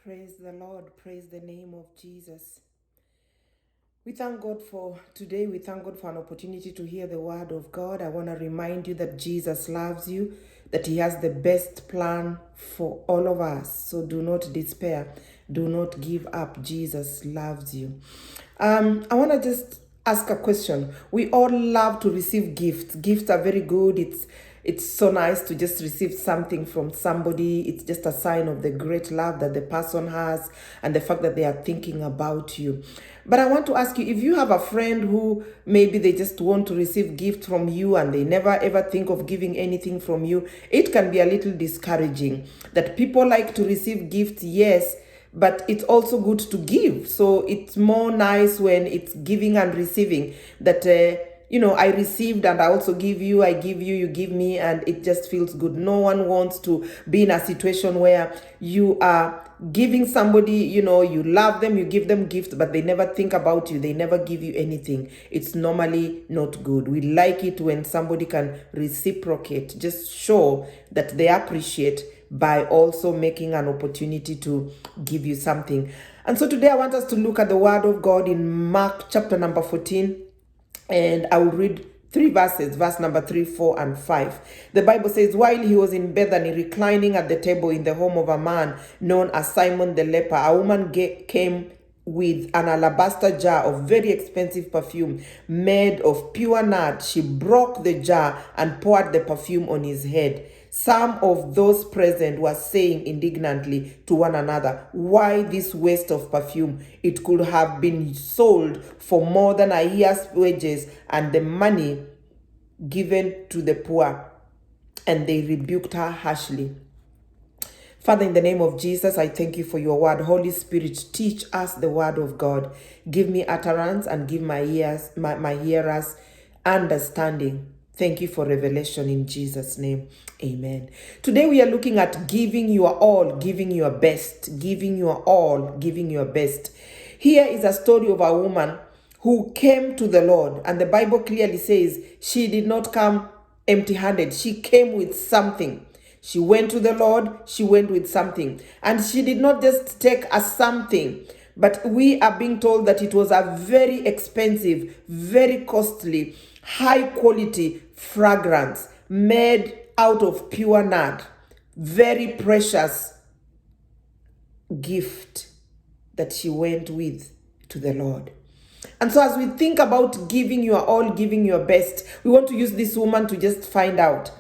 Praise the Lord. Praise the name of Jesus. We thank God for today. We thank God for an opportunity to hear the word of God. I want to remind you that Jesus loves you, that he has the best plan for all of us. So do not despair. Do not give up. Jesus loves you. I want to just ask a question. We all love to receive gifts. Gifts are very good. It's so nice to just receive something from somebody. It's just a sign of the great love that the person has and the fact that they are thinking about you. But I want to ask you, if you have a friend who maybe they just want to receive gift from you and they never ever think of giving anything from you, it can be a little discouraging. That people like to receive gifts, yes, but it's also good to give. So it's more nice when it's giving and receiving, that I received and I also give you, I give you, you give me, and it just feels good. No one wants to be in a situation where you are giving somebody, you love them, you give them gifts, but they never think about you, they never give you anything. It's normally not good. We like it when somebody can reciprocate, just show that they appreciate by also making an opportunity to give you something. And so today I want us to look at the word of God in Mark chapter number 14, and I will read 3 verses, verse number 3, 4, and 5. The Bible says, while he was in Bethany, reclining at the table in the home of a man known as Simon the leper, a woman came with an alabaster jar of very expensive perfume made of pure nard. She broke the jar and poured the perfume on his head. Some of those present were saying indignantly to one another, why this waste of perfume? It could have been sold for more than a year's wages and the money given to the poor. And they rebuked her harshly. Father, in the name of Jesus, I thank you for your word. Holy Spirit, teach us the word of God. Give me utterance and give my hearers understanding. Thank you for revelation in Jesus' name. Amen. Today we are looking at giving your all, giving your best, giving your all, giving your best. Here is a story of a woman who came to the Lord, and the Bible clearly says she did not come empty-handed. She came with something. She went to the Lord, she went with something. And she did not just take a something, but we are being told that it was a very expensive, very costly, high quality fragrance made out of pure nard. Very precious gift that she went with to the Lord. And so as we think about giving your all, giving your best, we want to use this woman to just find out.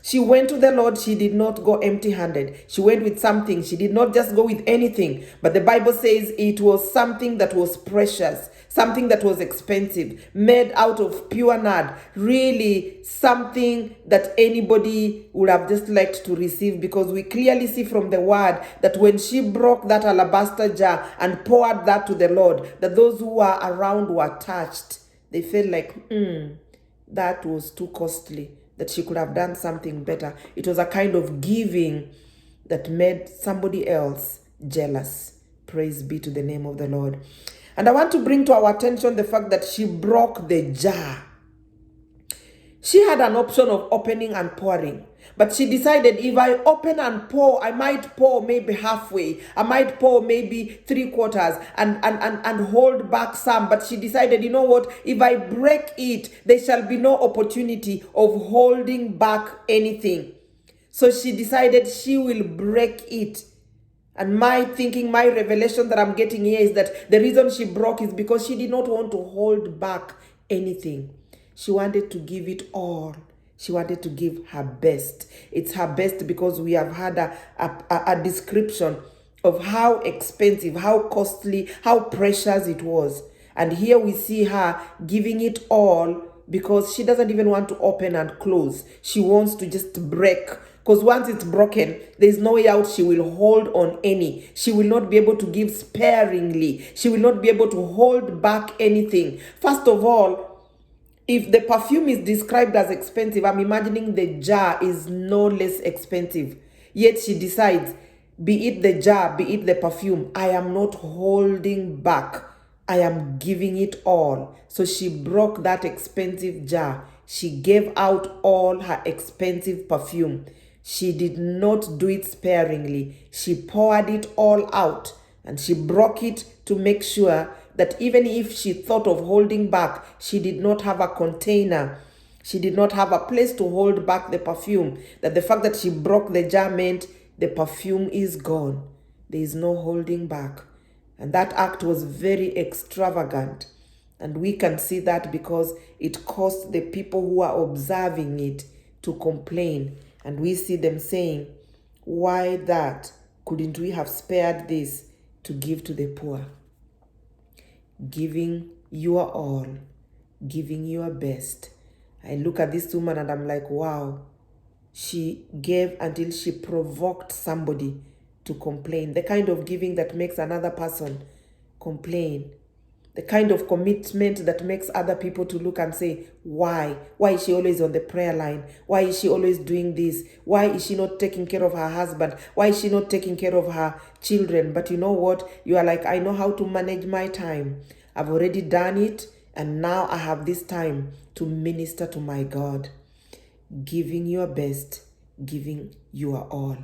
She went to the Lord. She did not go empty-handed. She went with something. She did not just go with anything. But the Bible says it was something that was precious, something that was expensive, made out of pure nard. Really something that anybody would have just liked to receive, because we clearly see from the word that when she broke that alabaster jar and poured that to the Lord, that those who were around were touched. They felt like, that was too costly, that she could have done something better. It was a kind of giving that made somebody else jealous. Praise be to the name of the Lord. And I want to bring to our attention the fact that she broke the jar. She had an option of opening and pouring, but she decided, if I open and pour, I might pour maybe halfway. I might pour maybe 3/4 and hold back some. But she decided, you know what? If I break it, there shall be no opportunity of holding back anything. So she decided she will break it. And my thinking, my revelation that I'm getting here is that the reason she broke is because she did not want to hold back anything. She wanted to give it all. She wanted to give her best. It's her best because we have had a description of how expensive, how costly, how precious it was. And here we see her giving it all because she doesn't even want to open and close. She wants to just break. Because once it's broken, there's no way out. She will hold on any. She will not be able to give sparingly. She will not be able to hold back anything. First of all, if the perfume is described as expensive, I'm imagining the jar is no less expensive. Yet she decides, be it the jar, be it the perfume, I am not holding back. I am giving it all. So she broke that expensive jar. She gave out all her expensive perfume. She did not do it sparingly. She poured it all out, and she broke it to make sure that even if she thought of holding back, she did not have a container. She did not have a place to hold back the perfume. That the fact that she broke the jar meant the perfume is gone. There is no holding back. And that act was very extravagant. And we can see that because it caused the people who are observing it to complain. And we see them saying, why that? Couldn't we have spared this to give to the poor? Giving your all, giving your best. I look at this woman and I'm like, wow, she gave until she provoked somebody to complain. The kind of giving that makes another person complain. The kind of commitment that makes other people to look and say, why? Why is she always on the prayer line? Why is she always doing this? Why is she not taking care of her husband? Why is she not taking care of her children? But you know what? You are like, I know how to manage my time. I've already done it, and now I have this time to minister to my God. Giving your best, giving your all.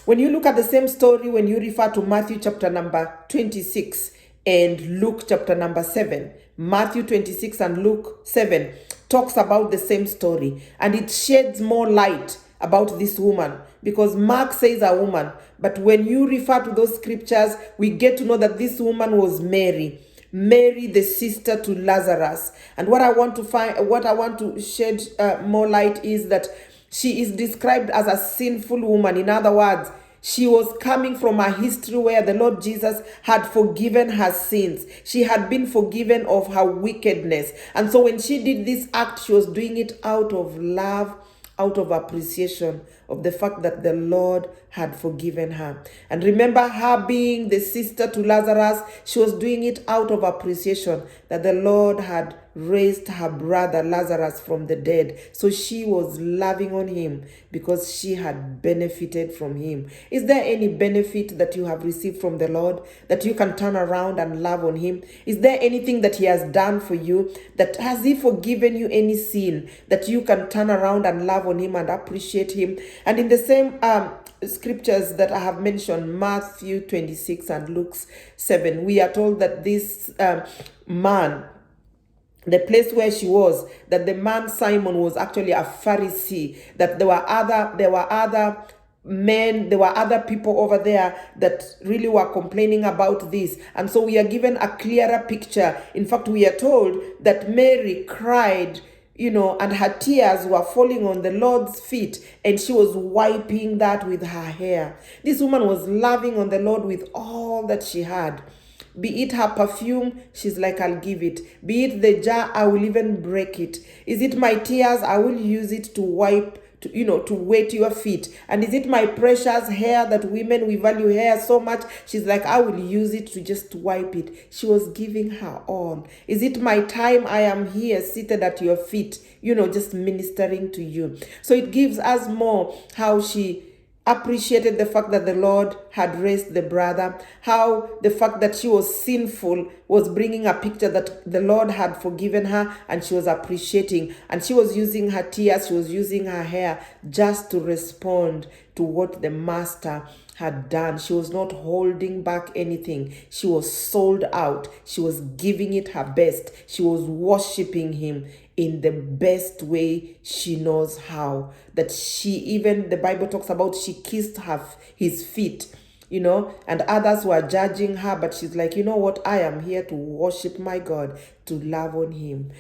When you look at the same story, when you refer to Matthew chapter number 26 and Luke chapter number 7, Matthew 26 and Luke 7 talks about the same story, and it sheds more light about this woman, because Mark says a woman, but when you refer to those scriptures, we get to know that this woman was Mary, the sister to Lazarus. And what I want to shed more light is that she is described as a sinful woman. In other words, she was coming from a history where the Lord Jesus had forgiven her sins. She had been forgiven of her wickedness. And so when she did this act, she was doing it out of love, out of appreciation of the fact that the Lord had forgiven her. And remember, her being the sister to Lazarus, she was doing it out of appreciation that the Lord had raised her brother Lazarus from the dead. So she was loving on him because she had benefited from him. Is there any benefit that you have received from the Lord that you can turn around and love on him? Is there anything that he has done for you? That has he forgiven you any sin that you can turn around and love on him and appreciate him? And in the same scriptures that I have mentioned, Matthew 26 and Luke 7, we are told that this man, the place where she was, that the man Simon was actually a Pharisee, that there were other men, there were other people over there that really were complaining about this. And so we are given a clearer picture. In fact, we are told that Mary cried, and her tears were falling on the Lord's feet, and she was wiping that with her hair. This woman was loving on the Lord with all that she had. Be it her perfume, she's like, I'll give it. Be it the jar, I will even break it. Is it my tears? I will use it to wipe, to wet your feet. And is it my precious hair that women, we value hair so much? She's like, I will use it to just wipe it. She was giving her all. Is it my time? I am here seated at your feet, just ministering to you. So it gives us more how she appreciated the fact that the Lord had raised the brother, how the fact that she was sinful was bringing a picture that the Lord had forgiven her, and she was appreciating, and she was using her tears, she was using her hair just to respond to what the master had done. She was not holding back anything. She was sold out. She was giving it her best. She was worshiping him in the best way she knows how. That the Bible talks about, she kissed his feet, and others were judging her, but she's like, you know what? I am here to worship my God, to love on him.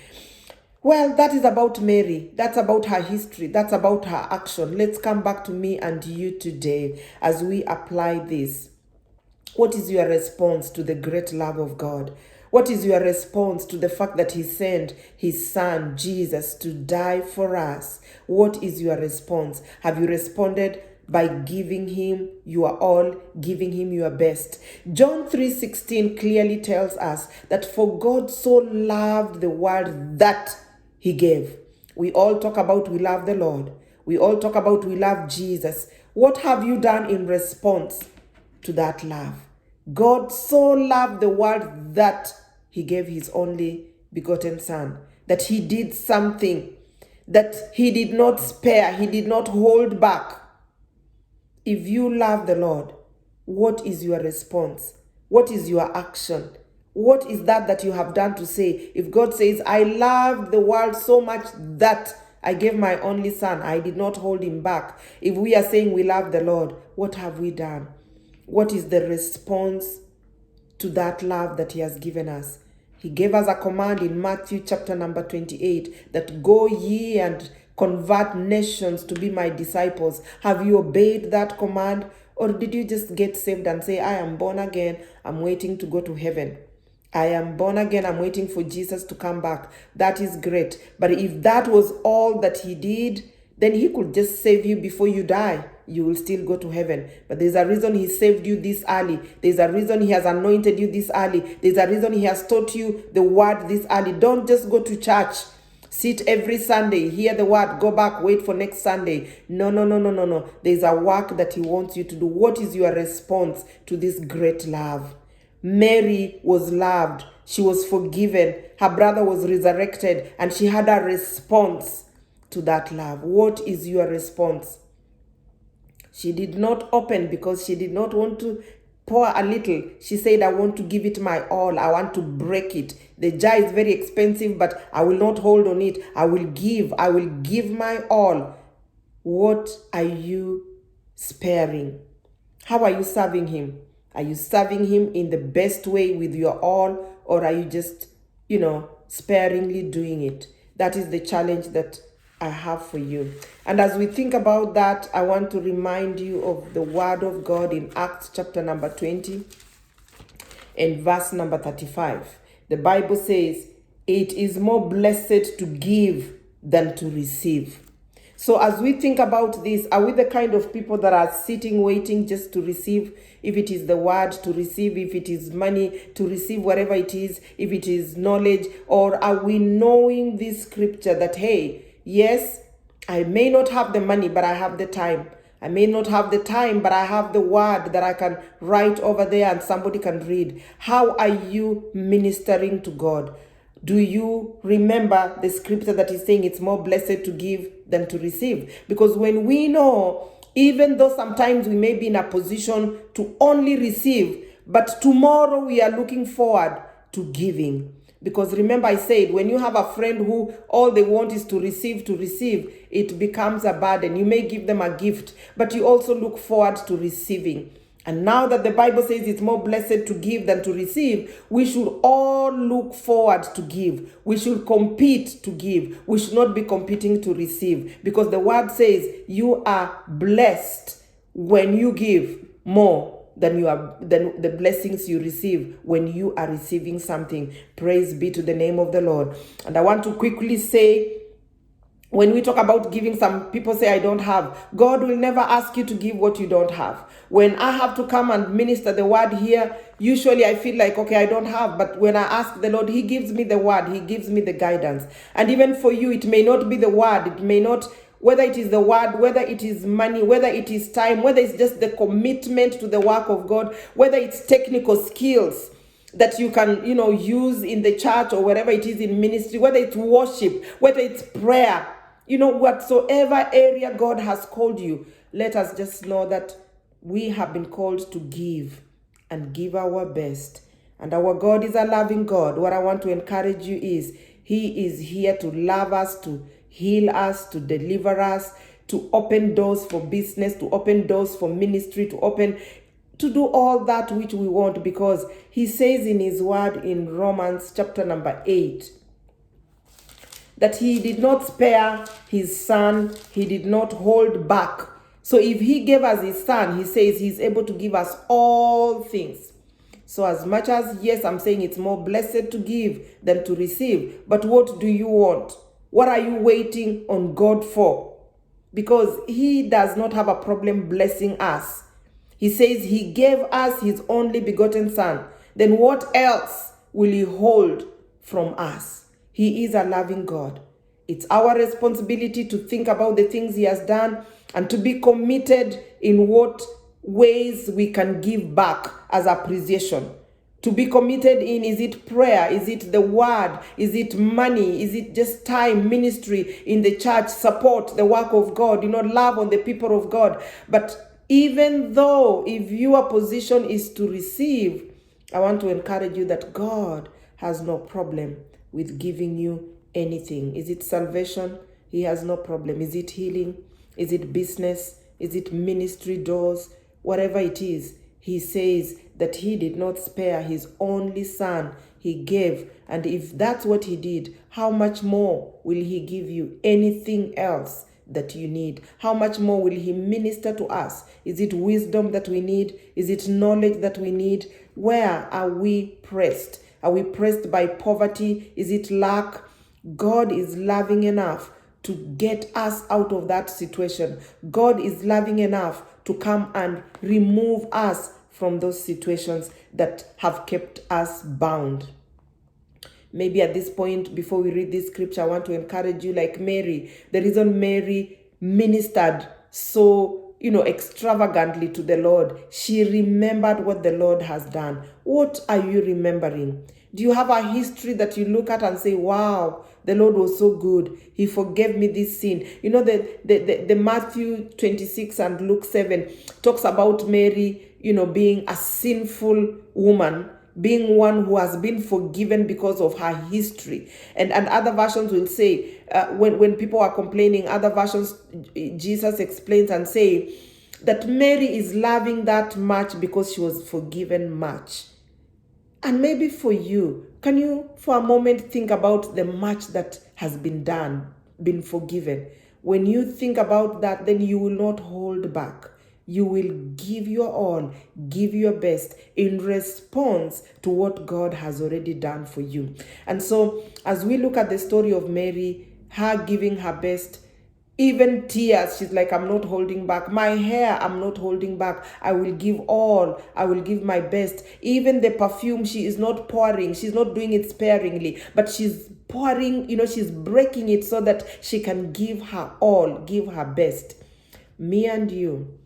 Well, that is about Mary. That's about her history. That's about her action. Let's come back to me and you today as we apply this. What is your response to the great love of God? What is your response to the fact that he sent his son, Jesus, to die for us? What is your response? Have you responded by giving him your all, giving him your best? John 3:16 clearly tells us that for God so loved the world that he gave. We all talk about we love the Lord. We all talk about we love Jesus. What have you done in response to that love? God so loved the world that he gave his only begotten son, that he did something, that he did not spare, he did not hold back. If you love the Lord, what is your response? What is your action? What is that you have done to say? If God says, I loved the world so much that I gave my only son, I did not hold him back. If we are saying we love the Lord, what have we done? What is the response to that love that he has given us? He gave us a command in Matthew chapter number 28 that go ye and convert nations to be my disciples. Have you obeyed that command? Or did you just get saved and say, I am born again, I'm waiting to go to heaven? I am born again, I'm waiting for Jesus to come back. That is great. But if that was all that he did, then he could just save you before you die. You will still go to heaven. But there's a reason he saved you this early. There's a reason he has anointed you this early. There's a reason he has taught you the word this early. Don't just go to church. Sit every Sunday, hear the word, go back, wait for next Sunday. No. There's a work that he wants you to do. What is your response to this great love? Mary was loved. She was forgiven. Her brother was resurrected, and she had a response to that love. What is your response? She did not open because she did not want to pour a little. She said, I want to give it my all. I want to break it. The jar is very expensive, but I will not hold on it. I will give my all. What are you sparing? How are you serving him? Are you serving him in the best way with your all, or are you just, sparingly doing it? That is the challenge that I have for you. And as we think about that, I want to remind you of the word of God in Acts chapter number 20 and verse number 35. The Bible says, it is more blessed to give than to receive. So as we think about this, are we the kind of people that are sitting waiting just to receive? If it is the word, to receive. If it is money, to receive whatever it is. If it is knowledge. Or are we knowing this scripture that, hey, yes, I may not have the money, but I have the time. I may not have the time, but I have the word that I can write over there and somebody can read. How are you ministering to God? Do you remember the scripture that is saying it's more blessed to give than to receive? Because when we know, even though sometimes we may be in a position to only receive, but tomorrow we are looking forward to giving. Because remember I said, when you have a friend who all they want is to receive, it becomes a burden. You may give them a gift, but you also look forward to receiving. And now that the Bible says it's more blessed to give than to receive, we should all look forward to give. We should compete to give. We should not be competing to receive. Because the word says you are blessed when you give more than the blessings you receive when you are receiving something. Praise be to the name of the Lord. And I want to quickly say, when we talk about giving, some people say, I don't have. God will never ask you to give what you don't have. When I have to come and minister the word here, usually I feel like, okay, I don't have. But when I ask the Lord, he gives me the word. He gives me the guidance. And even for you, it may not be the word. It may not, whether it is the word, whether it is money, whether it is time, whether it's just the commitment to the work of God, whether it's technical skills that you can, use in the church or wherever it is in ministry, whether it's worship, whether it's prayer, whatsoever area God has called you, let us just know that we have been called to give and give our best. And our God is a loving God. What I want to encourage you is he is here to love us, to heal us, to deliver us, to open doors for business, to open doors for ministry, to do all that which we want, because he says in his word in Romans chapter number 8, that he did not spare his son, he did not hold back. So if he gave us his son, he says he's able to give us all things. So as much as, yes, I'm saying it's more blessed to give than to receive, but what do you want? What are you waiting on God for? Because he does not have a problem blessing us. He says he gave us his only begotten son. Then what else will he hold from us? He is a loving God. It's our responsibility to think about the things he has done and to be committed in what ways we can give back as appreciation. To be committed in, is it prayer? Is it the word? Is it money? Is it just time, ministry in the church, support the work of God, love on the people of God? But even though if your position is to receive, I want to encourage you that God has no problem with giving you anything. Is it salvation? He has no problem. Is it healing? Is it business? Is it ministry doors? Whatever it is, he says that he did not spare his only son. He gave. And if that's what he did, how much more will he give you anything else that you need? How much more will he minister to us? Is it wisdom that we need? Is it knowledge that we need? Where are we pressed? Are we pressed by poverty? Is it lack? God is loving enough to get us out of that situation. God is loving enough to come and remove us from those situations that have kept us bound. Maybe at this point, before we read this scripture, I want to encourage you like Mary. The reason Mary ministered so, extravagantly to the Lord, she remembered what the Lord has done. What are you remembering? Do you have a history that you look at and say, wow, the Lord was so good. He forgave me this sin. The Matthew 26 and Luke 7 talks about Mary, being a sinful woman, being one who has been forgiven because of her history. And other versions will say, when people are complaining, other versions, Jesus explains and say that Mary is loving that much because she was forgiven much. And maybe for you, can you for a moment think about the much that has been done, been forgiven? When you think about that, then you will not hold back. You will give your all, give your best in response to what God has already done for you. And so as we look at the story of Mary, her giving her best, even tears, she's like, I'm not holding back. My hair, I'm not holding back. I will give all. I will give my best. Even the perfume, she is not pouring. She's not doing it sparingly, but she's pouring, she's breaking it so that she can give her all, give her best. Me and you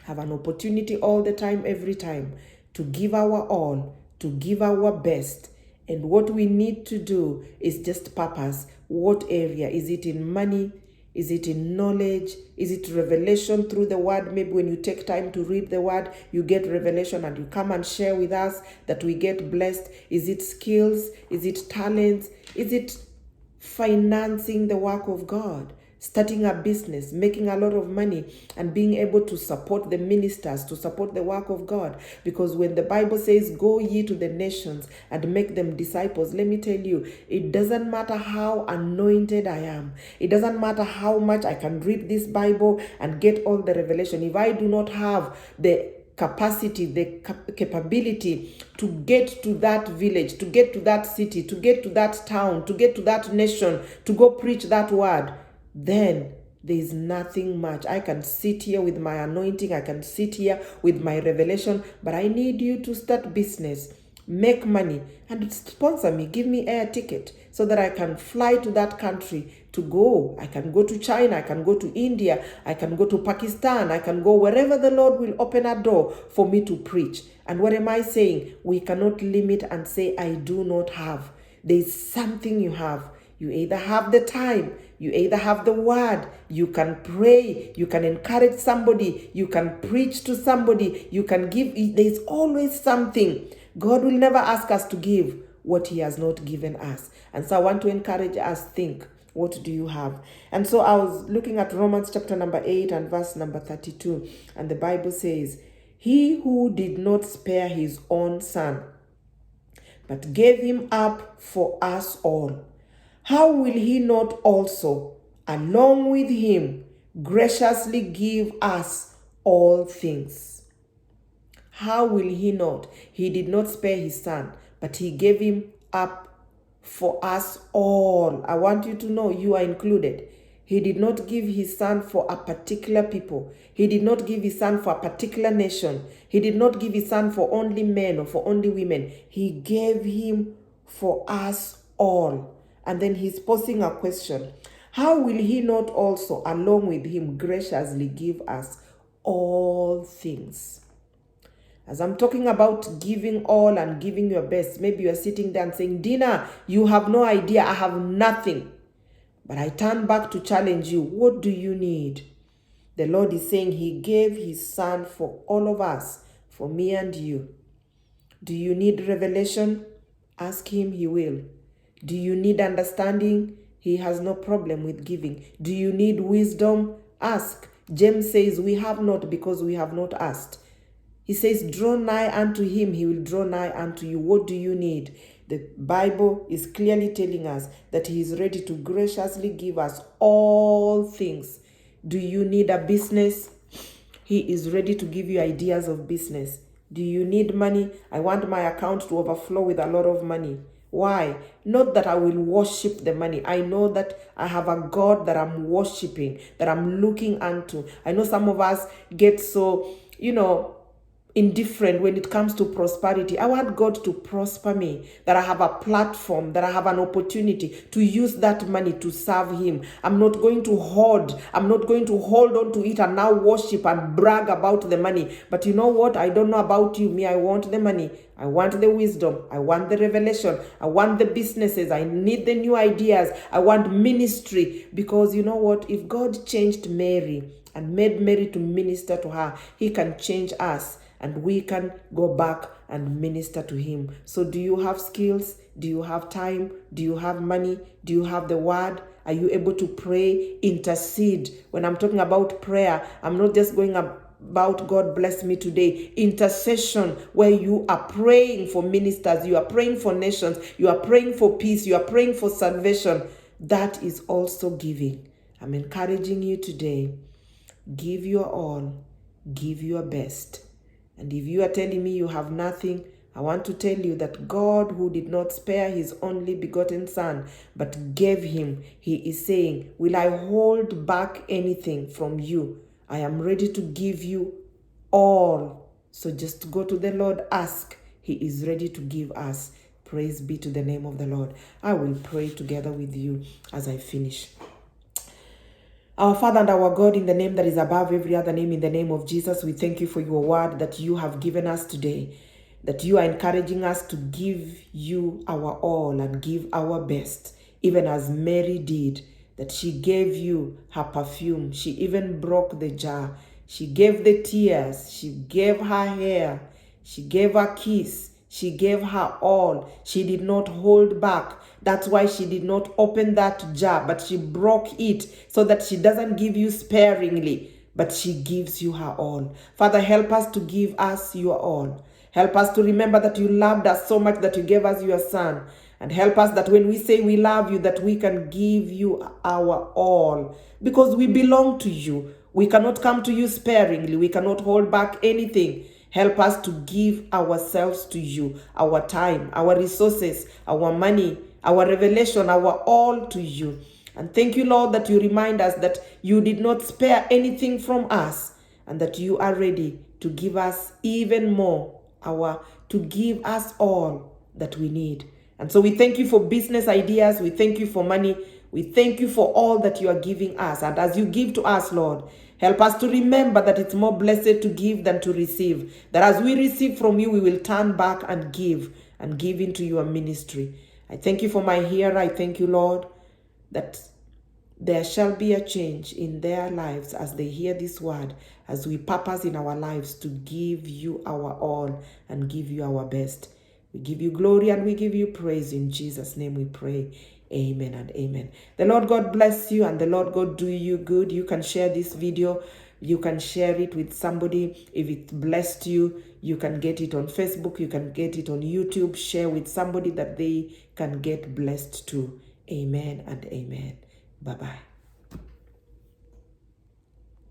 have an opportunity all the time, every time, to give our all, to give our best. And what we need to do is just purpose. What area? Is it in money? Is it in knowledge? Is it revelation through the word? Maybe when you take time to read the word, you get revelation and you come and share with us that we get blessed. Is it skills? Is it talents? Is it financing the work of God? Starting a business, making a lot of money, and being able to support the ministers, to support the work of God. Because when the Bible says, go ye to the nations and make them disciples, let me tell you, it doesn't matter how anointed I am. It doesn't matter how much I can read this Bible and get all the revelation. If I do not have the capacity, the capability to get to that village, to get to that city, to get to that town, to get to that nation, to go preach that word, then there is nothing much. I can sit here with my anointing, I can sit here with my revelation, but I need you to start business, make money, and sponsor me, give me air ticket so that I can fly to that country to go. I can go to China, I can go to India, I can go to Pakistan, I can go wherever the Lord will open a door for me to preach. And what am I saying? We cannot limit and say, I do not have. There is something you have. You either have the time, you either have the word, you can pray, you can encourage somebody, you can preach to somebody, you can give. There's always something. God will never ask us to give what he has not given us. And so I want to encourage us, think, what do you have? And so I was looking at Romans chapter number 8 and verse number 32. And the Bible says, he who did not spare his own son, but gave him up for us all, how will he not also, along with him, graciously give us all things? How will he not? He did not spare his son, but he gave him up for us all. I want you to know you are included. He did not give his son for a particular people. He did not give his son for a particular nation. He did not give his son for only men or for only women. He gave him for us all. And then he's posing a question. How will he not also, along with him, graciously give us all things? As I'm talking about giving all and giving your best, maybe you're sitting there and saying, Dina, you have no idea, I have nothing. But I turn back to challenge you. What do you need? The Lord is saying he gave his son for all of us, for me and you. Do you need revelation? Ask him, he will. Do you need understanding? He has no problem with giving. Do you need wisdom? Ask. James says, we have not because we have not asked. He says, draw nigh unto him, he will draw nigh unto you. What do you need? The Bible is clearly telling us that he is ready to graciously give us all things. Do you need a business? He is ready to give you ideas of business. Do you need money? I want my account to overflow with a lot of money. Why? Not that I will worship the money. I know that I have a God that I'm worshiping, that I'm looking unto. I know some of us get so, indifferent when it comes to prosperity. I want God to prosper me, that I have a platform, that I have an opportunity to use that money to serve him. I'm not going to hoard. I'm not going to hold on to it and now worship and brag about the money. But you know what? I don't know about you. Me, I want the money. I want the wisdom. I want the revelation. I want the businesses. I need the new ideas. I want ministry. Because you know what? If God changed Mary and made Mary to minister to her, he can change us. And we can go back and minister to him. So do you have skills? Do you have time? Do you have money? Do you have the word? Are you able to pray, intercede? When I'm talking about prayer, I'm not just going about God bless me today. Intercession, where you are praying for ministers, you are praying for nations, you are praying for peace, you are praying for salvation. That is also giving. I'm encouraging you today. Give your all. Give your best. And if you are telling me you have nothing, I want to tell you that God, who did not spare his only begotten son, but gave him, he is saying, will I hold back anything from you? I am ready to give you all. So just go to the Lord, ask. He is ready to give us. Praise be to the name of the Lord. I will pray together with you as I finish. Our Father and our God, in the name that is above every other name, in the name of Jesus, we thank you for your word that you have given us today, that you are encouraging us to give you our all and give our best, even as Mary did, that she gave you her perfume. She even broke the jar. She gave the tears. She gave her hair. She gave a kiss. She gave her all. She did not hold back. That's why she did not open that jar, but she broke it so that she doesn't give you sparingly, but she gives you her all. Father, help us to give us your all. Help us to remember that you loved us so much that you gave us your son. And help us that when we say we love you, that we can give you our all, because we belong to you. We cannot come to you sparingly. We cannot hold back anything. Help us to give ourselves to you, our time, our resources, our money, our revelation, our all to you. And thank you, Lord, that you remind us that you did not spare anything from us, and that you are ready to give us even more, to give us all that we need. And so we thank you for business ideas. We thank you for money. We thank you for all that you are giving us. And as you give to us, Lord, help us to remember that it's more blessed to give than to receive. That as we receive from you, we will turn back and give into your ministry. I thank you for my hearer. I thank you, Lord, that there shall be a change in their lives as they hear this word, as we purpose in our lives to give you our all and give you our best. We give you glory and we give you praise. In Jesus' name we pray. Amen and amen. The Lord God bless you and the Lord God do you good. You can share this video. You can share it with somebody. If it blessed you, you can get it on Facebook. You can get it on YouTube. Share with somebody that they can get blessed too. Amen and amen. Bye-bye.